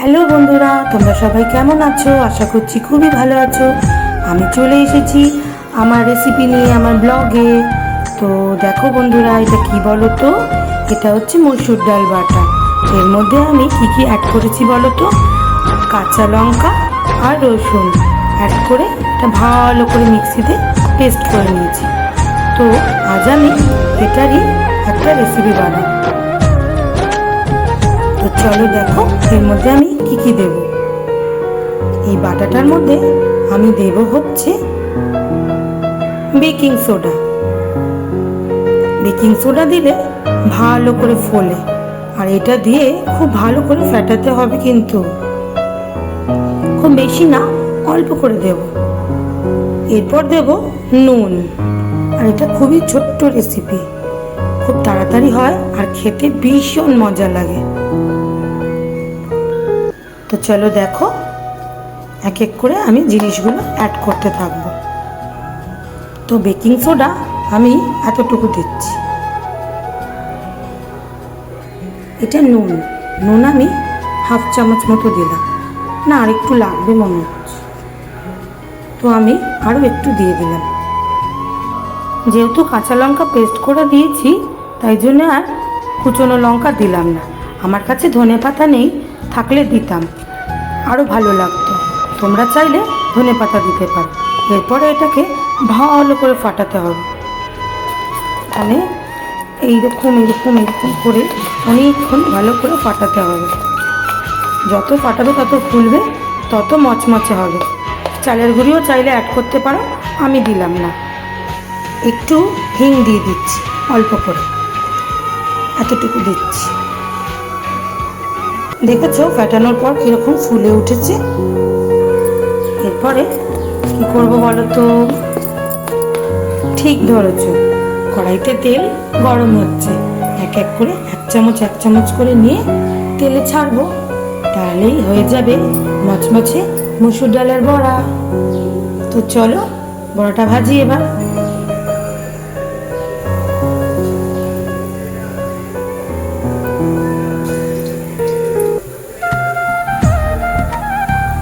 Hello বন্ধুরা, তোমরা সবাই কেমন আছো? আশা করছি খুবই ভালো আছো। আমি চলে এসেছি আমার রেসিপি নিয়ে আমার ব্লগে। তো দেখো বন্ধুরা, এটা কি বলো তো? এটা হচ্ছে মসুর ডাল বাটা। এর মধ্যে আমি কি কি অ্যাড করেছি বলো তো? কাঁচা লঙ্কা আর রসুন অ্যাড করে এটা ভালো করে মিক্সিতে পেস্ট করে নিয়েছি। তো আজ আমি এটারই একটা রেসিপি বানাবো। তো চলো দেখো এর মধ্যে আমি কি কি দেব। এই বাটাটার মধ্যে আমি দেব হচ্ছে বেকিং সোডা। বেকিং সোডা দিলে ভালো করে ফোলে, আর এটা দিয়ে খুব ভালো করে ফেটাতে হবে, কিন্তু খুব বেশি না, অল্প করে দেব। এরপর দেব নুন। আর এটা খুবই ছোট্ট রেসিপি, খুব তাড়াতাড়ি হয় আর খেতে ভীষণ মজা লাগে। তো চলো দেখো এক এক করে আমি জিনিসগুলো অ্যাড করতে থাকবো। তো বেকিং সোডা আমি এতটুকু দিচ্ছি। এটা নুন, নুন আমি হাফ চামচ মতো দিলাম, না আর একটু লাগবে মনে হচ্ছে, তো আমি আরও একটু দিয়ে দিলাম। যেহেতু কাঁচা লঙ্কা পেস্ট করে দিয়েছি, তাই জন্য আর কুচনো লঙ্কা দিলাম না। আমার কাছে ধনেপাতা নেই, থাকলে দিতাম, আরও ভালো লাগতো। তোমরা চাইলে ধনেপাতা দিতে পারো। এরপরে এটাকে ভালো করে ফাটাতে হবে। মানে এইরকম এরকম এরকম করে অনেকক্ষণ ভালো করে ফাটাতে হবে। যত ফাটাবে তত ফুলবে, তত মচমচে হবে। চালের গুঁড়িও চাইলে অ্যাড করতে পারো, আমি দিলাম না। একটু হিং দিয়ে দিচ্ছি অল্প করে, এতটুকু দিচ্ছি। দেখেছো ফেটানোর পর কীরকম ফুলে উঠেছে। এরপরে কি করব বলো তো? ঠিক ধরেছ, কড়াইতে তেল গরম হচ্ছে। এক এক করে এক চামচ করে নিয়ে তেলে ছাড়বো, তাহলেই হয়ে যাবে মচমচে মসুর ডালের বড়া। তো চলো বড়াটা ভাজি এবার।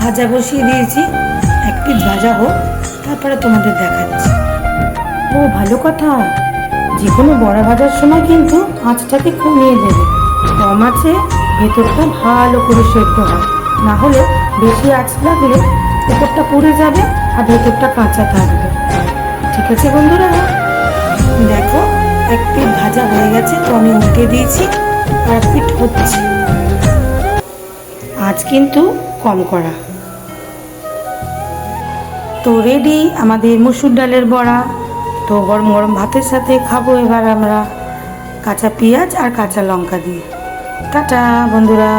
ভাজা বসিয়ে দিয়েছি, এক পিস ভাজা হোক, তারপরে তোমাদের দেখাচ্ছি। ও ভালো কথা, যে কোনো বড়া ভাজার সময় কিন্তু আঁচটাকে কমিয়ে দেবে। কম আঁচে ভেতরটা ভালো করে সেদ্ধ হয়, না হলে বেশি আঁচ লাগলে উপরটা পুড়ে যাবে আর ভেতরটা কাঁচা থাকবে। ঠিক আছে বন্ধুরা, দেখো এক পিঠ ভাজা হয়ে গেছে, তো আমি উল্টে দিয়েছি, আর এক পিঠ হচ্ছে। আজ কিন্তু কম করা। তো রেডি আমাদের মসুর ডালের বড়া। তো গরম গরম ভাতের সাথে খাবো এবার আমরা, কাঁচা পেঁয়াজ আর কাঁচা লঙ্কা দিয়ে। টাটা বন্ধুরা।